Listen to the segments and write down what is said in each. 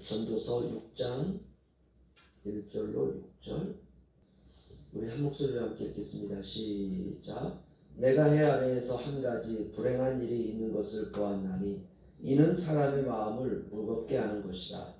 전도서 6장 1절로 6절 우리 한 목소리로 함께 읽겠습니다. 시작. 내가 해 아래에서 한 가지 불행한 일이 있는 것을 보았나니 이는 사람의 마음을 무겁게 하는 것이다.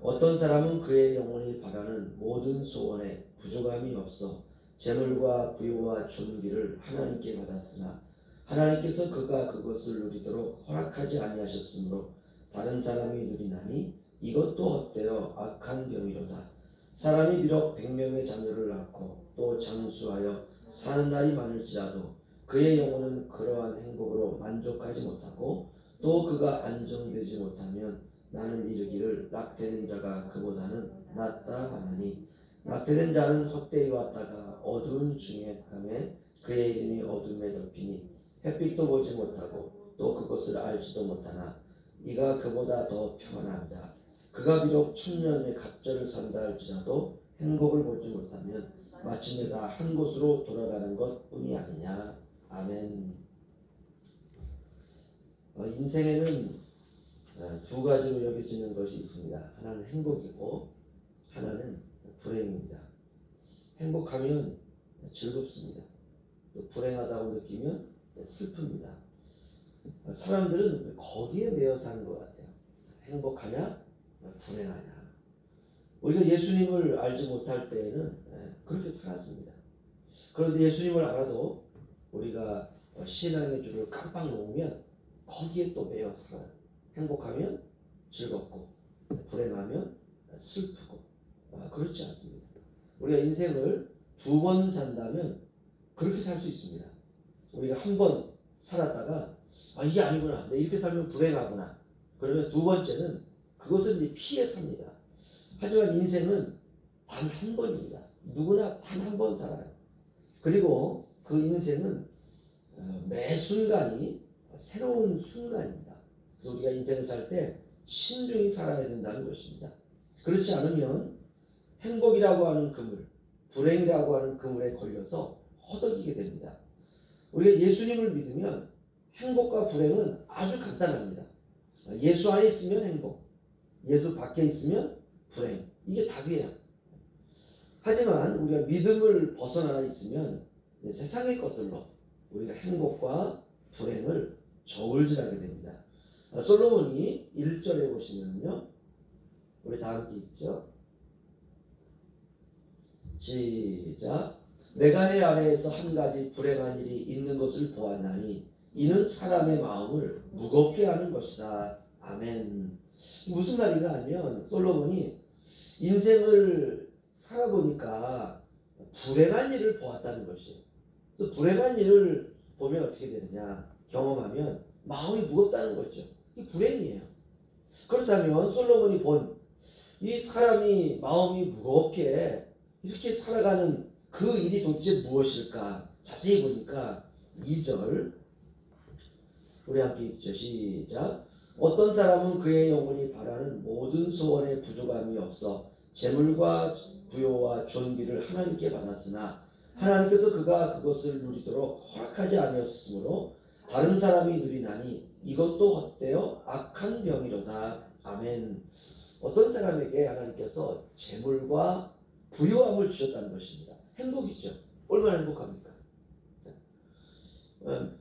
어떤 사람은 그의 영혼이 바라는 모든 소원에 부족함이 없어 재물과 부유와 존귀를 하나님께 받았으나 하나님께서 그가 그것을 누리도록 허락하지 아니하셨으므로 다른 사람이 누리나니 이것도 헛되어 악한 병이로다. 사람이 비록 100명의 자녀를 낳고 또 장수하여 사는 날이 많을지라도 그의 영혼은 그러한 행복으로 만족하지 못하고 또 그가 안정되지 못하면 나는 이르기를 낙태된 자가 그보다는 낫다 하나니 낙태된 자는 헛되이 왔다가 어두운 중에 감에 그의 이름이 어둠에 덮이니 햇빛도 보지 못하고 또 그것을 알지도 못하나 이가 그보다 더 평안하다. 그가 비록 천년의 갑절을 산다 할지라도 행복을 보지 못하면 마침내 다 한 곳으로 돌아가는 것뿐이 아니냐. 아멘. 인생에는 두 가지로 여겨지는 것이 있습니다. 하나는 행복이고 하나는 불행입니다. 행복하면 즐겁습니다. 또 불행하다고 느끼면 슬픕니다. 사람들은 거기에 매여 사는 것 같아요. 행복하냐 불행하냐. 우리가 예수님을 알지 못할 때에는 그렇게 살았습니다. 그런데 예수님을 알아도 우리가 신앙의 줄을 깜빡 놓으면 거기에 또 매여 살아요. 행복하면 즐겁고 불행하면 슬프고 그렇지 않습니다. 우리가 인생을 두 번 산다면 그렇게 살 수 있습니다. 우리가 한 번 살았다가 이게 아니구나, 내가 이렇게 살면 불행하구나, 그러면 두 번째는 그것을 이제 피해 삽니다. 하지만 인생은 단 한 번입니다. 누구나 단 한 번 살아요. 그리고 그 인생은 매 순간이 새로운 순간입니다. 그래서 우리가 인생을 살 때 신중히 살아야 된다는 것입니다. 그렇지 않으면 행복이라고 하는 그물, 불행이라고 하는 그물에 걸려서 허덕이게 됩니다. 우리가 예수님을 믿으면 행복과 불행은 아주 간단합니다. 예수 안에 있으면 행복, 예수 밖에 있으면 불행, 이게 답이에요. 하지만 우리가 믿음을 벗어나 있으면 세상의 것들로 우리가 행복과 불행을 저울질하게 됩니다. 솔로몬이 1절에 보시면요, 우리 다 함께 읽죠. 시작. 내가 해 아래에서 한 가지 불행한 일이 있는 것을 보았나니 이는 사람의 마음을 무겁게 하는 것이다. 아멘. 무슨 말인가 하면 솔로몬이 인생을 살아보니까 불행한 일을 보았다는 것이에요. 그래서 불행한 일을 보면 어떻게 되느냐, 경험하면 마음이 무겁다는 거죠. 이 불행이에요. 그렇다면 솔로몬이 본 이 사람이 마음이 무겁게 이렇게 살아가는 그 일이 도대체 무엇일까? 자세히 보니까 2절 우리 함께 읽죠. 시작. 어떤 사람은 그의 영혼이 바라는 모든 소원에 부족함이 없어 재물과 부요와 존귀를 하나님께 받았으나 하나님께서 그가 그것을 누리도록 허락하지 아니었으므로 다른 사람이 누리나니 이것도 헛되어 악한 병이로다. 아멘. 어떤 사람에게 하나님께서 재물과 부유함을 주셨다는 것입니다. 행복이죠. 얼마나 행복합니까?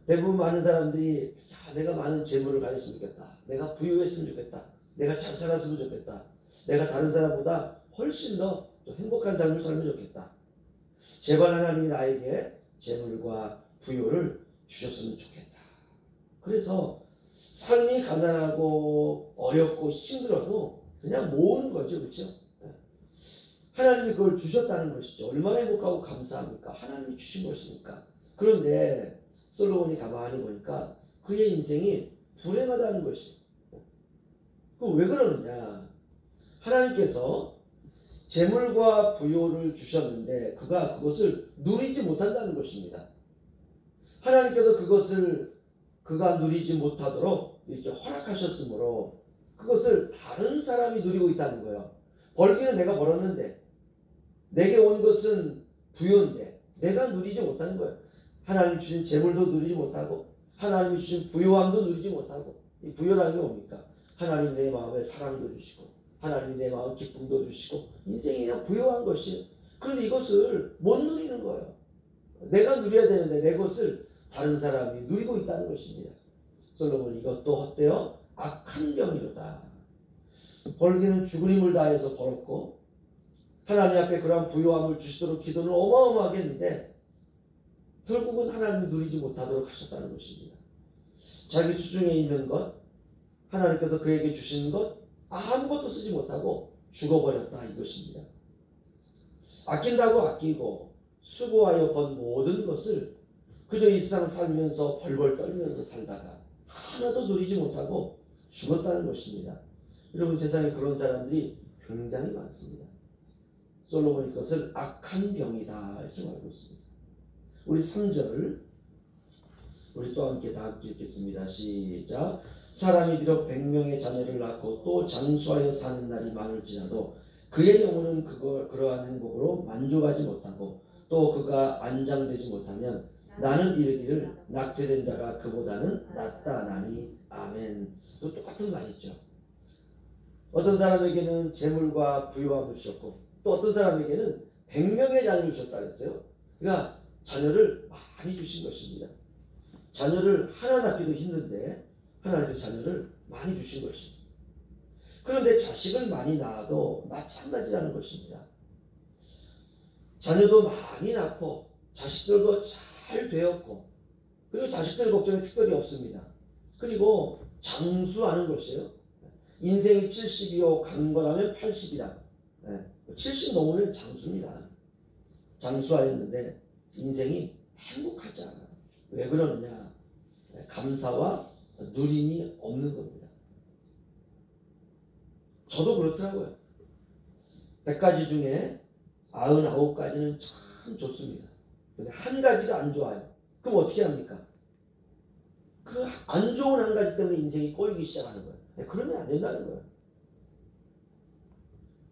대부분 많은 사람들이 내가 많은 재물을 가졌으면 좋겠다, 내가 부유했으면 좋겠다, 내가 잘 살았으면 좋겠다, 내가 다른 사람보다 훨씬 더 행복한 삶을 살면 좋겠다, 제발 하나님이 나에게 재물과 부유를 주셨으면 좋겠다. 그래서 삶이 가난하고 어렵고 힘들어도 그냥 모으는 거죠. 그렇죠? 하나님이 그걸 주셨다는 것이죠. 얼마나 행복하고 감사합니까? 하나님이 주신 것이니까. 그런데 솔로몬이 가만히 보니까 그의 인생이 불행하다는 것이에요. 그럼 왜 그러느냐? 하나님께서 재물과 부요를 주셨는데 그가 그것을 누리지 못한다는 것입니다. 하나님께서 그것을 그가 누리지 못하도록 이렇게 허락하셨으므로 그것을 다른 사람이 누리고 있다는 거예요. 벌기는 내가 벌었는데, 내게 온 것은 부요인데 내가 누리지 못하는 거예요. 하나님이 주신 재물도 누리지 못하고 하나님이 주신 부요함도 누리지 못하고. 이 부요라는 게 뭡니까? 하나님 내 마음에 사랑도 주시고 하나님이 내 마음 기쁨도 주시고 인생이 그냥 부유한 것이에요. 그런데 이것을 못 누리는 거예요. 내가 누려야 되는데 내 것을 다른 사람이 누리고 있다는 것입니다. 솔로몬이 이것도 어때요? 악한 병이로다. 벌기는 죽은 힘을 다해서 벌었고 하나님 앞에 그러한 부유함을 주시도록 기도는 어마어마하게 했는데 결국은 하나님이 누리지 못하도록 하셨다는 것입니다. 자기 수중에 있는 것, 하나님께서 그에게 주신 것 아무것도 쓰지 못하고 죽어버렸다 이것입니다. 아낀다고 아끼고 수고하여 번 모든 것을 그저 이 세상 살면서 벌벌 떨면서 살다가 하나도 누리지 못하고 죽었다는 것입니다. 여러분 세상에 그런 사람들이 굉장히 많습니다. 솔로몬이 그것을 악한 병이다 이렇게 말하고 있습니다. 우리 3절 우리 또 함께 다 함께 읽겠습니다. 시작. 사람이 비록 100명의 자녀를 낳고 또 장수하여 사는 날이 많을지라도 그의 영혼은 그러한 행복으로 만족하지 못하고 또 그가 안장되지 못하면 나는 이르기를 낙태된 자가 그보다는 낫다 나니 아멘. 또 똑같은 말이죠. 어떤 사람에게는 재물과 부유함을 주셨고 또 어떤 사람에게는 100명의 자녀를 주셨다 그랬어요. 그러니까 자녀를 많이 주신 것입니다. 자녀를 하나 낳기도 힘든데 하나님께서 자녀를 많이 주신 것입니다. 그런데 자식을 많이 낳아도 마찬가지라는 것입니다. 자녀도 많이 낳고 자식들도 잘 되었고 그리고 자식들 걱정이 특별히 없습니다. 그리고 장수하는 것이에요. 인생이 70이요 강건하면 80이다. 70 넘으면 장수입니다. 장수하였는데 인생이 행복하지 않아요. 왜 그러느냐? 감사와 누림이 없는 겁니다. 저도 그렇더라고요. 100가지 중에 99가지는 참 좋습니다. 근데 한 가지가 안 좋아요. 그럼 어떻게 합니까? 그 안 좋은 한 가지 때문에 인생이 꼬이기 시작하는 거예요. 그러면 안 된다는 거예요.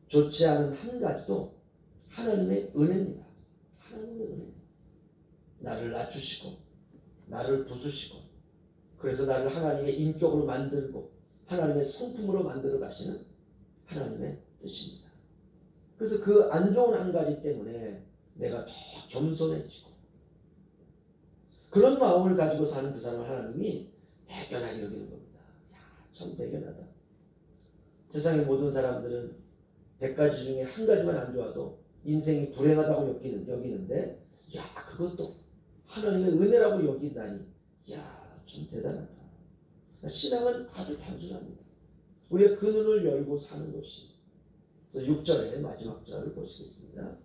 좋지 않은 한 가지도 하나님의 은혜입니다. 하나님의 은혜. 나를 낮추시고 나를 부수시고 그래서 나를 하나님의 인격으로 만들고 하나님의 성품으로 만들어 가시는 하나님의 뜻입니다. 그래서 그 안 좋은 한 가지 때문에 내가 더 겸손해지고 그런 마음을 가지고 사는 그 사람을 하나님이 대견하게 여기는 겁니다. 야, 참 대견하다. 세상의 모든 사람들은 100가지 중에 한 가지만 안 좋아도 인생이 불행하다고 여기는데 야 그것도 하나님의 은혜라고 여긴다니 야 참 대단하다. 신앙은 아주 단순합니다. 우리가 그 눈을 열고 사는 것이. 그래서 6절의 마지막 절을 보시겠습니다.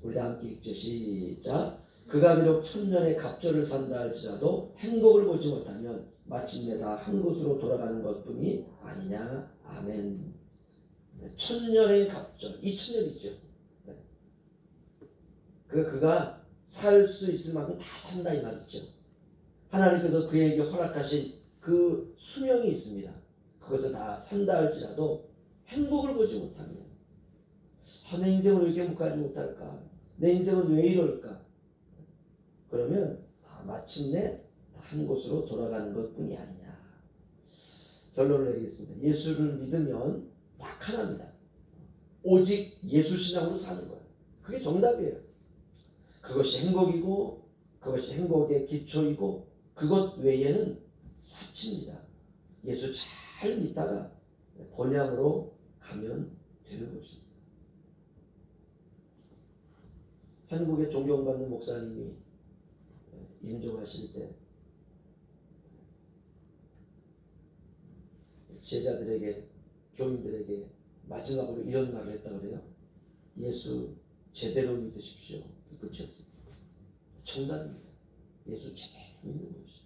우리 다 함께 읽죠. 시작. 그가 비록 1000년의 갑절을 산다 할지라도 행복을 보지 못하면 마침내 다 한 곳으로 돌아가는 것뿐이 아니냐. 아멘. 1000년의 갑절, 2000년이죠. 그가 살 수 있을 만큼 다 산다 이 말이죠. 하나님께서 그에게 허락하신 그 수명이 있습니다. 그것을 다 산다 할지라도 행복을 보지 못하면 내 인생을 왜 이렇게 행복하지 못할까? 내 인생은 왜 이럴까? 그러면 마침내 한 곳으로 돌아가는 것뿐이 아니냐. 결론을 내리겠습니다. 예수를 믿으면 딱 하나입니다. 오직 예수 신앙으로 사는 거예요. 그게 정답이에요. 그것이 행복이고 그것이 행복의 기초이고 그것 외에는 사치입니다. 예수 잘 믿다가 본향으로 가면 되는 것입니다. 한국의 존경받는 목사님이 임종하실 때 제자들에게 교인들에게 마지막으로 이런 말을 했다 그래요. 예수 제대로 믿으십시오. 끝이었습니다. 정답입니다. 예수 제대로 믿는 것이.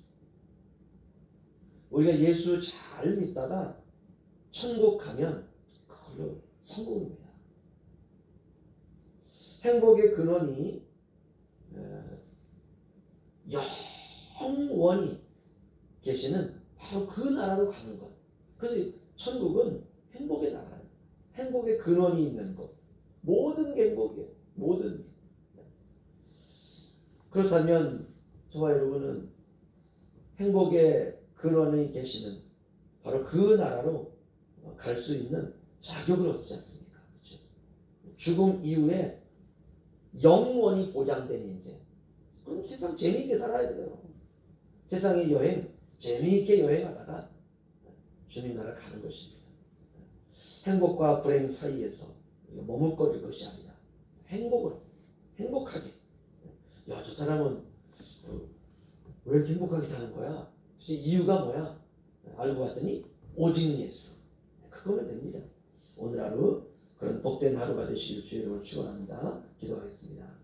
우리가 예수 잘 믿다가 천국 가면 그걸로 성공입니다. 행복의 근원이 영원히 계시는 바로 그 나라로 가는 것. 그래서 천국은 행복의 나라예요. 행복의 근원이 있는 것. 모든 게 행복이에요. 모든. 그렇다면 저와 여러분은 행복의 근원에 계시는 바로 그 나라로 갈 수 있는 자격을 얻지 않습니까? 그렇죠? 죽음 이후에 영원히 보장된 인생. 그럼 세상 재미있게 살아야 돼요. 세상의 여행 재미있게 여행하다가 주님 나라 가는 것입니다. 행복과 불행 사이에서 머뭇거릴 것이 아니라 행복하게. 야, 저 사람은 왜 이렇게 행복하게 사는 거야? 도대체 이유가 뭐야? 알고 봤더니 오직 예수. 그거면 됩니다. 오늘 하루 그런 복된 하루가 되시길 주의 이름으로 축원합니다. 기도하겠습니다.